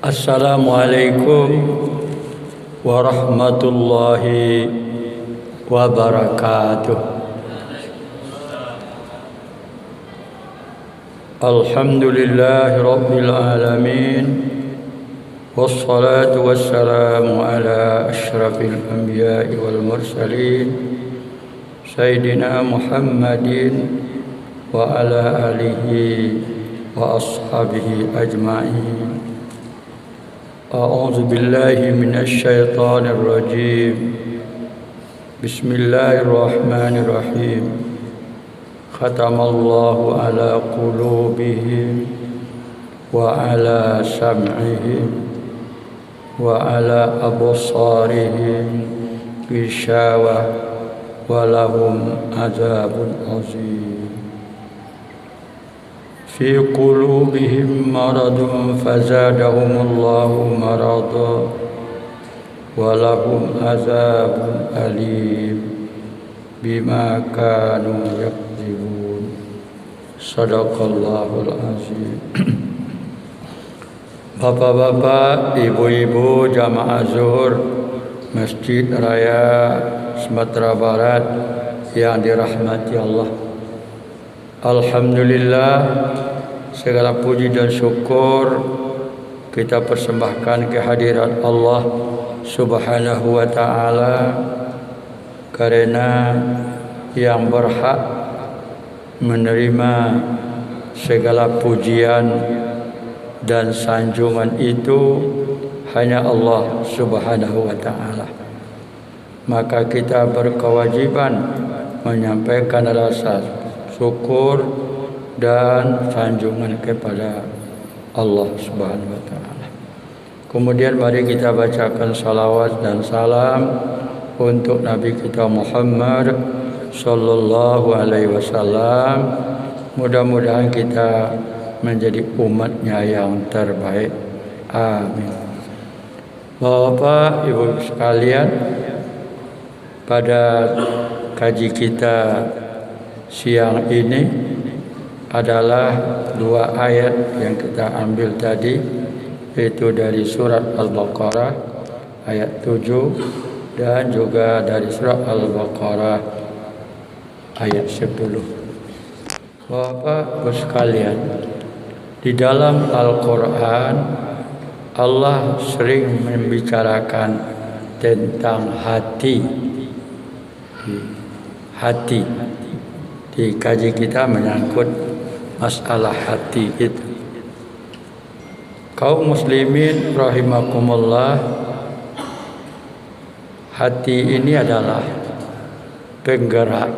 Assalamualaikum warahmatullahi wabarakatuh. Alhamdulillahi rabbil alamin. Wassalatu wassalamu ala asyrafil anbiya'i wal mursalin Sayyidina Muhammadin wa ala alihi wa ashabihi ajma'in. A'udzu billahi minasy syaithanir rajim. Bismillahirrahmanirrahim. Khatamallahu ala qulubihim wa ala sam'ihim wa ala absarihim ghishawah wa lahum adzabun azim. Fi qulubihim maradun fazadahumullahu marada wa lahum adzabun alim bima kanu yakdzibun. Shadaqallahul azim. Bapak-bapak, ibu-ibu jamaah zuhur Masjid Raya Sumatera Barat yang dirahmati Allah, alhamdulillah, segala puji dan syukur kita persembahkan kehadirat Allah Subhanahu wa ta'ala, karena yang berhak menerima segala pujian dan sanjungan itu hanya Allah Subhanahu wa ta'ala. Maka kita berkewajiban menyampaikan rasa syukur dan sanjungan kepada Allah Subhanahu wa ta'ala. Kemudian mari kita bacakan salawat dan salam untuk Nabi kita Muhammad sallallahu alaihi wasallam. Mudah-mudahan kita menjadi umatnya yang terbaik. Amin. Bapak, Ibu sekalian, pada kaji kita siang ini adalah dua ayat yang kita ambil tadi, yaitu dari surat Al-Baqarah ayat 7 dan juga dari surat Al-Baqarah ayat 10. Bapak-Ibu sekalian, di dalam Al-Quran Allah sering membicarakan tentang hati. Di kaji kita menyangkut masalah hati itu. Kaum muslimin rahimakumullah, hati ini adalah penggerak.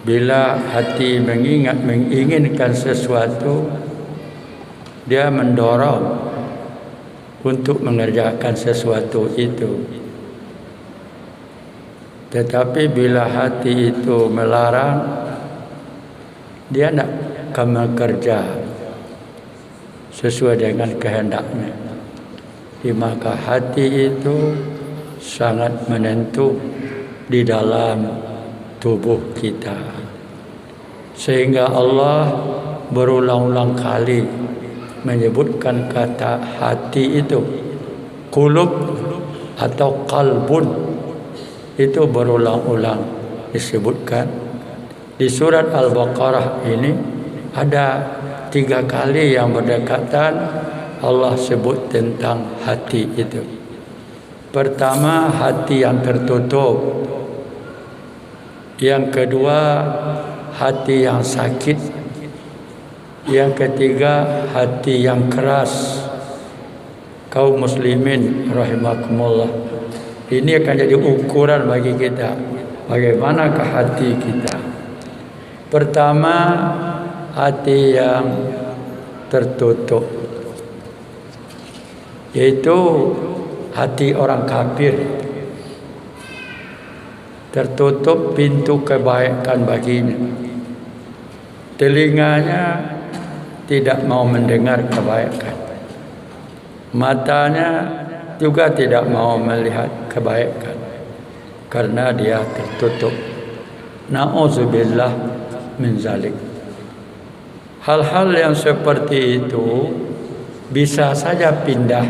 Bila hati menginginkan sesuatu, dia mendorong untuk mengerjakan sesuatu itu. Tetapi bila hati itu melarang, dia tidak akan bekerja sesuai dengan kehendaknya. Maka hati itu sangat menentu di dalam tubuh kita, sehingga Allah berulang-ulang kali menyebutkan kata hati itu. Qulub atau qalbun itu berulang-ulang disebutkan. Di surat Al-Baqarah ini ada 3 kali yang berdekatan Allah sebut tentang hati itu. Pertama, hati yang tertutup. Yang kedua, hati yang sakit. Yang ketiga, hati yang keras. Kaum muslimin rahimakumullah, ini akan jadi ukuran bagi kita, bagaimanakah hati kita. Pertama, hati yang tertutup, yaitu hati orang kafir. Tertutup pintu kebaikan baginya. Telinganya tidak mau mendengar kebaikan. Matanya juga tidak mau melihat kebaikan karena dia tertutup. Na'udzubillah min zalik. Hal-hal yang seperti itu bisa saja pindah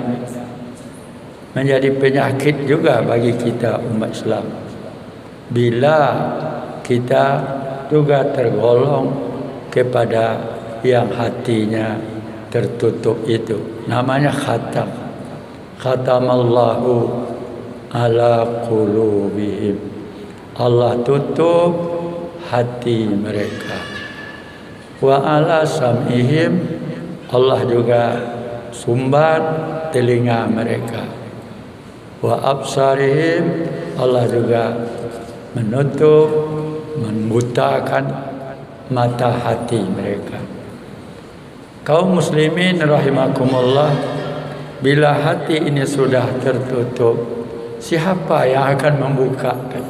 menjadi penyakit juga bagi kita umat Islam bila kita juga tergolong kepada yang hatinya tertutup itu. Namanya khatam. Khatamallahu ala qulubihim. Allah tutup hati mereka. Wa ala sam'ihim, Allah juga sumbat telinga mereka. Wa absarihim, Allah juga menutup, membutakan mata hati mereka. Kaum muslimin rahimakumullah, bila hati ini sudah tertutup, siapa yang akan membukakan?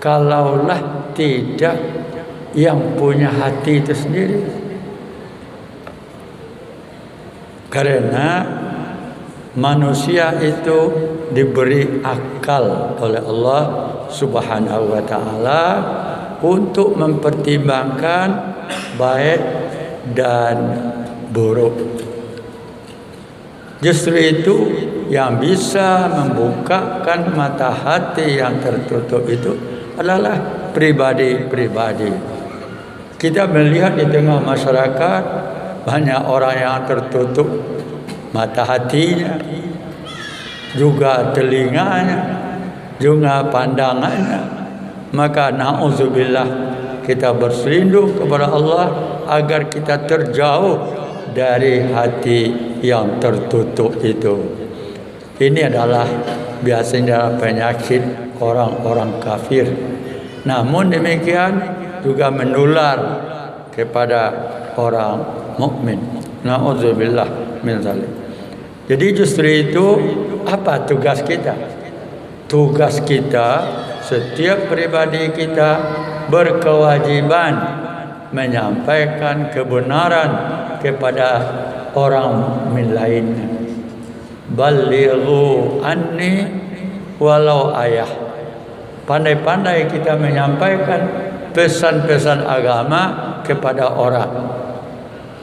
Kalaulah tidak yang punya hati itu sendiri. Karena manusia itu diberi akal oleh Allah Subhanahu wa taala untuk mempertimbangkan baik dan buruk. Justru itu yang bisa membukakan mata hati yang tertutup itu adalah pribadi-pribadi. Kita melihat di tengah masyarakat banyak orang yang tertutup mata hatinya, juga telinganya, juga pandangannya. Maka na'udzubillah, kita berselindung kepada Allah agar kita terjauh dari hati yang tertutup itu. Ini adalah biasanya penyakit orang-orang kafir. Namun demikian juga menular kepada orang mukmin. Na'udzubillah min dzalik. Jadi justru itu apa tugas kita? Tugas kita, setiap pribadi kita berkewajiban menyampaikan kebenaran kepada orang lainnya. Balighu anni walau ayah. Pandai-pandai kita menyampaikan pesan-pesan agama kepada orang.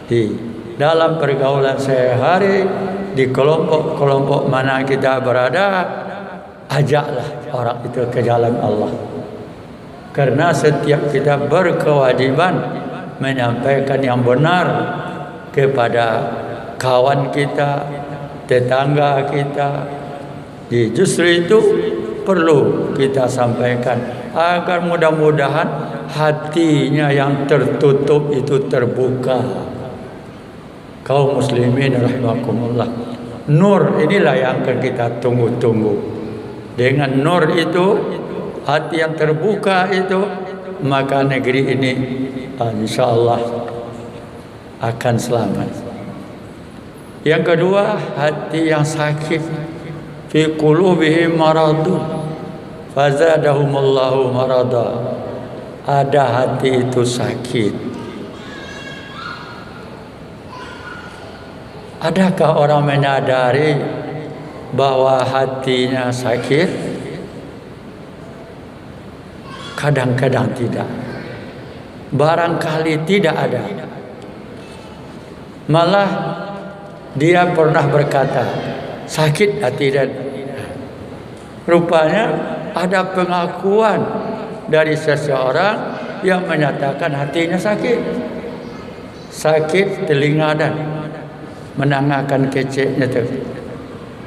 Di dalam pergaulan sehari-hari, di kelompok-kelompok mana kita berada, ajaklah orang itu ke jalan Allah. Karena setiap kita berkewajiban menyampaikan yang benar kepada kawan kita, tetangga kita. Justru itu perlu kita sampaikan agar mudah-mudahan hatinya yang tertutup itu terbuka. Kaum muslimin rahimakumullah, nur inilah yang akan kita tunggu-tunggu. Dengan nur itu, hati yang terbuka itu, maka negeri ini insyaallah akan selamat. Yang kedua, hati yang sakit, fi qulubihim maradun fazadahumullahu marada. Ada hati itu sakit. Adakah orang menyadari bahwa hatinya sakit? Kadang-kadang tidak. Barangkali tidak ada. Malah dia pernah berkata, sakit hati dan rupanya ada pengakuan dari seseorang yang menyatakan hatinya sakit. Sakit telinga dan menangakan keceknya itu.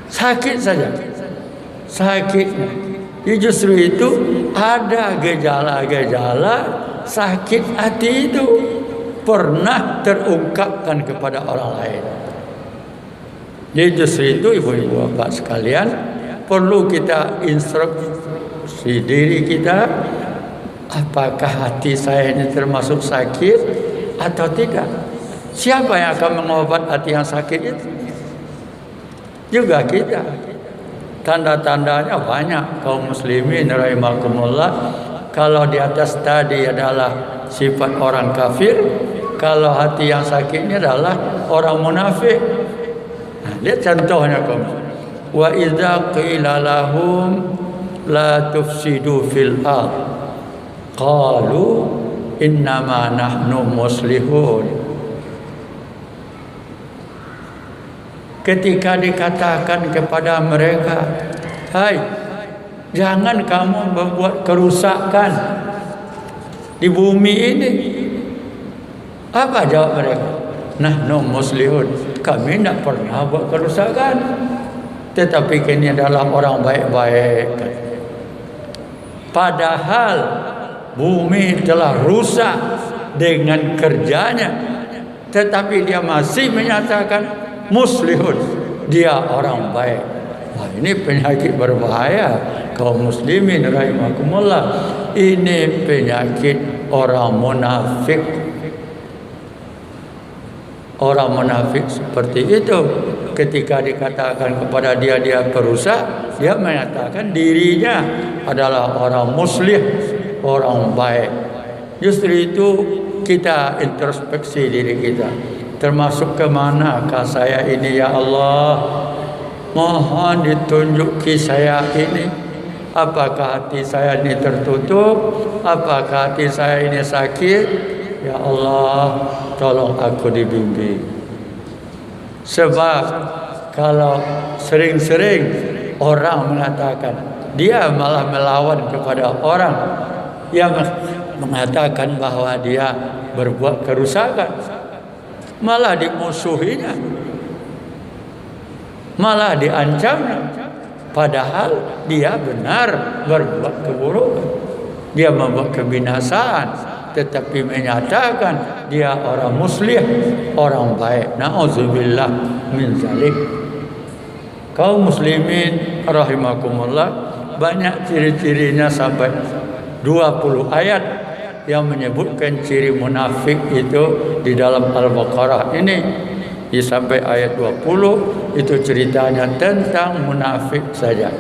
Sakit saja. Sakit. Justru itu ada gejala-gejala sakit hati itu pernah terungkapkan kepada orang lain. Jadi justru itu ibu-ibu bapak sekalian, perlu kita instruksi diri kita, apakah hati saya ini termasuk sakit atau tidak. Siapa yang akan mengobat hati yang sakit itu? Juga kita. Tanda-tandanya banyak. Kaum muslimin rahimakumullah, kalau di atas tadi adalah sifat orang kafir, kalau hati yang sakit ini adalah orang munafik. Nah, lihat contohnya kaum. Wa idza qila lahum la tufsidu fil ard qalu innama nahnu muslihun. ketika dikatakan kepada mereka, hai, jangan kamu membuat kerusakan di bumi ini. Apa jawab mereka? Nahnu muslihun, kami tidak pernah buat kerusakan, tetapi kini adalah orang baik-baik. Padahal bumi telah rusak dengan kerjanya, tetapi dia masih menyatakan muslihun, dia orang baik. Wah, ini penyakit berbahaya kaum muslimin rahimakumullah. Ini penyakit orang munafik. Orang munafik seperti itu, ketika dikatakan kepada dia perusak, dia menyatakan dirinya adalah orang muslih, orang baik. Justru itu kita introspeksi diri kita, termasuk kemanakah saya ini ya Allah. Mohon ditunjuki saya ini. Apakah hati saya ini tertutup? Apakah hati saya ini sakit? Ya Allah, tolong aku dibimbing. Sebab kalau sering-sering orang mengatakan, dia malah melawan kepada orang yang mengatakan bahwa dia berbuat kerusakan, malah dimusuhinya, malah diancamnya, padahal dia benar berbuat keburukan, dia membuat kebinasaan, tetapi menyatakan dia orang muslih, orang baik. Na'udzubillah min zalik. Kaum muslimin rahimakumullah, banyak ciri-cirinya sampai 20 ayat yang menyebutkan ciri munafik itu di dalam Al-Baqarah ini. Sampai ayat 20 itu ceritanya tentang munafik saja.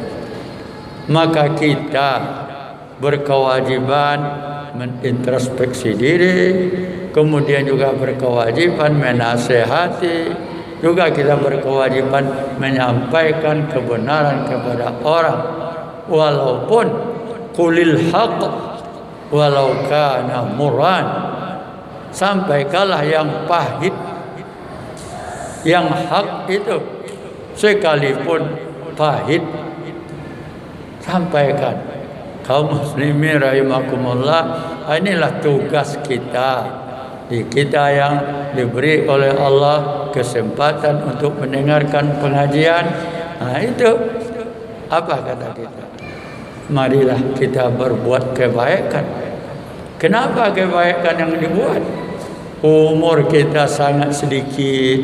Maka kita berkewajiban menintrospeksi diri, kemudian juga berkewajiban menasehati, juga kita berkewajiban menyampaikan kebenaran kepada orang, walaupun qulil haqq walau kana murran, sampaikanlah yang pahit, yang hak itu sekalipun pahit, sampaikan. Kaum muslimin rahimakumullah, inilah tugas kita. Kita yang diberi oleh Allah kesempatan untuk mendengarkan pengajian. Itu apa kata kita? Marilah kita berbuat kebaikan. Kenapa kebaikan yang dibuat? Umur kita sangat sedikit,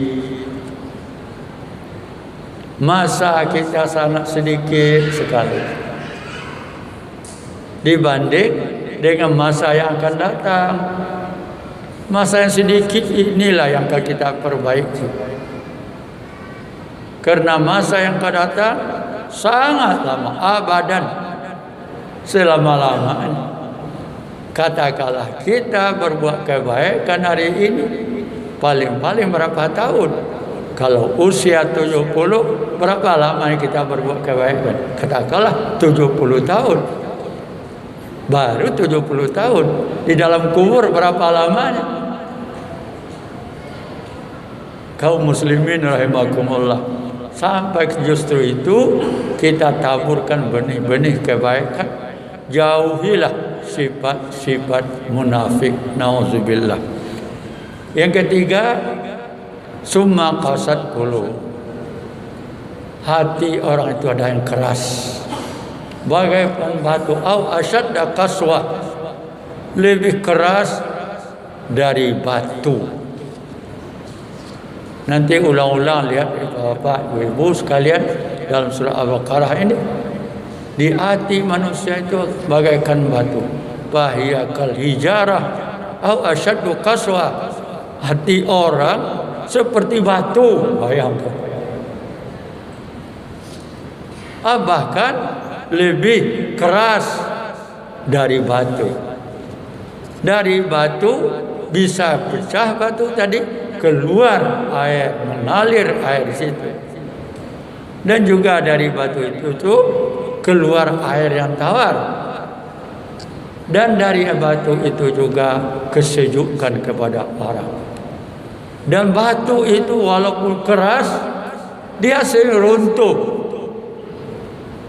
masa kita sangat sedikit sekali dibanding dengan masa yang akan datang. Masa yang sedikit inilah yang akan kita perbaiki, karena masa yang akan datang sangat lama, abadan, selama-lamanya. Katakanlah kita berbuat kebaikan hari ini, paling-paling berapa tahun? Kalau usia 70, berapa lama kita berbuat kebaikan? Katakanlah 70 tahun. Baru 70 tahun. Di dalam kubur berapa lamanya? Kaum muslimin rahimakumullah, sampai justru itu kita taburkan benih-benih kebaikan. Jauhilah sifat-sifat munafik. Nauzubillah. Yang ketiga, summa qasat qulub. Hati orang itu ada yang keras, bagaikan batu, au asyadda qaswa, lebih keras dari batu. Nanti ulang-ulang lihat Bapak Ibu sekalian dalam surah Al-Baqarah ini, di hati manusia itu bagaikan batu. Fahiya kal hijarah au asyaddu qaswa. Hati orang seperti batu, bayangkan. Bahkan lebih keras dari batu. Dari batu bisa pecah batu tadi, keluar air, mengalir air di situ. Dan juga dari batu itu tuh keluar air yang tawar. Dan dari batu itu juga kesejukan kepada orang. Dan batu itu walaupun keras, dia sering runtuh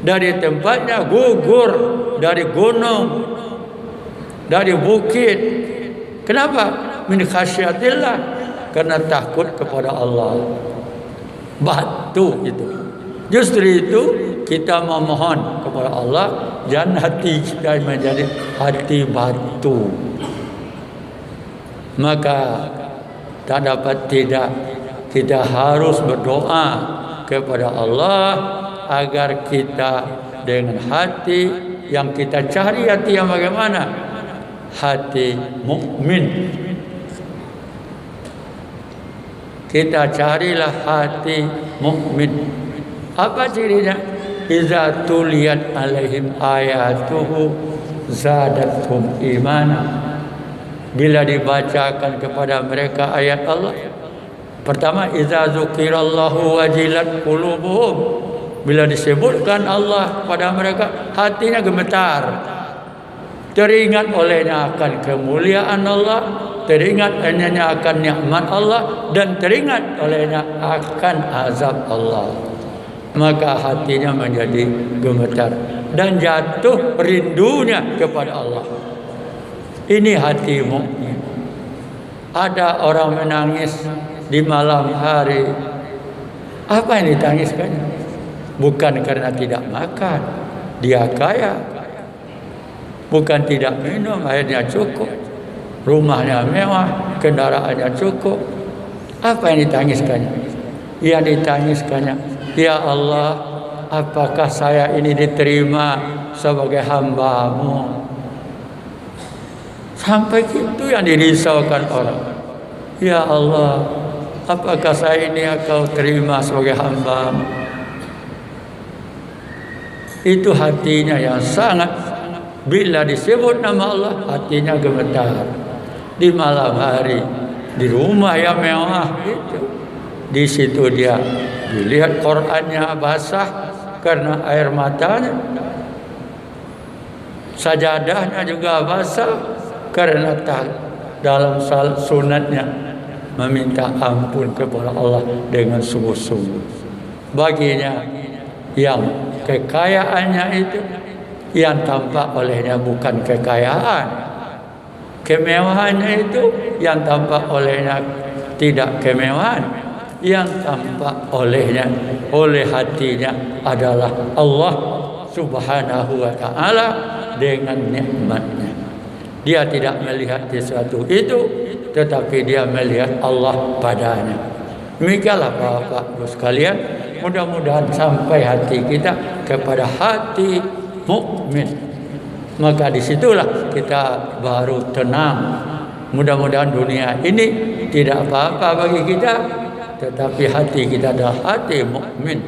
dari tempatnya, gugur dari gunung, dari bukit. Kenapa? Min khasyatillah, karena takut kepada Allah. Batu itu. Justru itu kita memohon kepada Allah, jangan hati kita menjadi hati batu. Maka tak dapat tidak, kita harus berdoa kepada Allah agar kita dengan hati yang kita cari, hati yang bagaimana? Hati mukmin. Kita carilah hati mukmin. Apa cirinya? Iza tuliyat alaihim ayatuhu zadatuhum imana. Bila dibacakan kepada mereka ayat Allah, pertama iza zukirallahu wajilat qulubuhum. Bila disebutkan Allah kepada mereka, hatinya gemetar. Teringat olehnya akan kemuliaan Allah, teringat olehnya akan nikmat Allah, dan teringat olehnya akan azab Allah. Maka hatinya menjadi gemetar dan jatuh rindunya kepada Allah. Ini hati mukmin. Ada orang menangis di malam hari. Apa yang ditangiskan? Bukan karena tidak makan, dia kaya. Bukan tidak minum, airnya cukup, rumahnya mewah, kendaraannya cukup. Apa yang ditangiskannya? Yang ditangiskannya, ya Allah, apakah saya ini diterima sebagai hamba-Mu? Sampai itu yang dirisaukan orang. Ya Allah, apakah saya ini Engkau terima sebagai hamba-Mu? Itu hatinya yang sangat, bila disebut nama Allah, hatinya gemetar. Di malam hari, di rumah yang mewah itu, di situ dia dilihat Qur'annya basah karena air matanya, sajadahnya juga basah karena dalam sunatnya meminta ampun kepada Allah dengan sungguh-sungguh. Baginya yang kekayaannya itu, yang tampak olehnya bukan kekayaan, kemewahannya itu yang tampak olehnya tidak kemewahan, yang tampak olehnya, oleh hatinya adalah Allah Subhanahu wa ta'ala dengan nikmatnya. Dia tidak melihat sesuatu itu, tetapi dia melihat Allah padanya. Demikianlah Bapak-Ibu sekalian, mudah-mudahan sampai hati kita kepada hati mukmin. Maka disitulah kita baru tenang. Mudah-mudahan dunia ini tidak apa-apa bagi kita, tetapi hati kita adalah hati mukmin.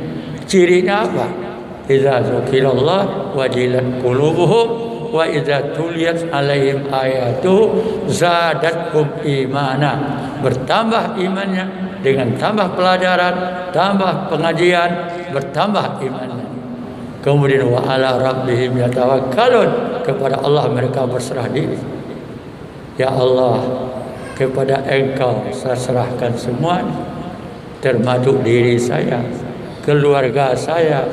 Cirinya apa? Idza dzukirallah wajilat qulubuhum wa idza tuliyat alaihim ayatu zadatuhum imana. Bertambah imannya dengan tambah pelajaran, tambah pengajian, bertambah imannya. Kemudian wa ala rabbihim yatawakkalun, kepada Allah mereka berserah diri. Ya Allah, kepada Engkau saya serahkan semuanya, termasuk diri saya, keluarga saya,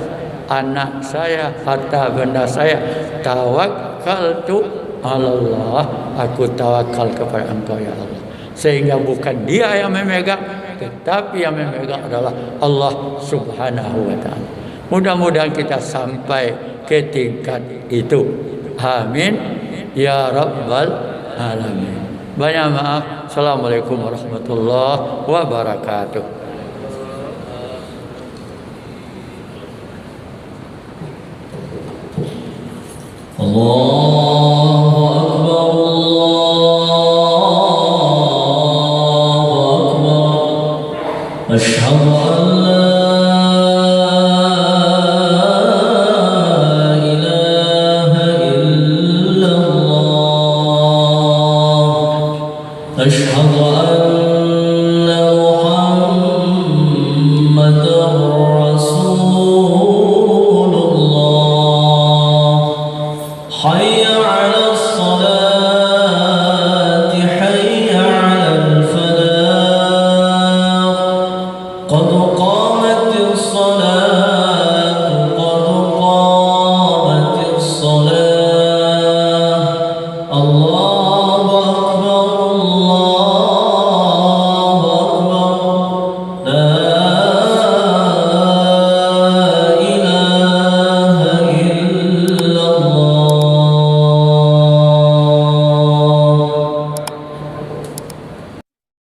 anak saya, harta benda saya. Tawakkaltu Allah, aku tawakal kepada Engkau ya Allah. Sehingga bukan dia yang memegang, tetapi yang memegang adalah Allah Subhanahu wa ta'ala. Mudah-mudahan kita sampai ke tingkat itu. Amin ya rabbal alamin. Banyak maaf. Assalamualaikum warahmatullahi wabarakatuh. Allahu Akbar, Allahu Akbar. Asyhadu an la أشهد أن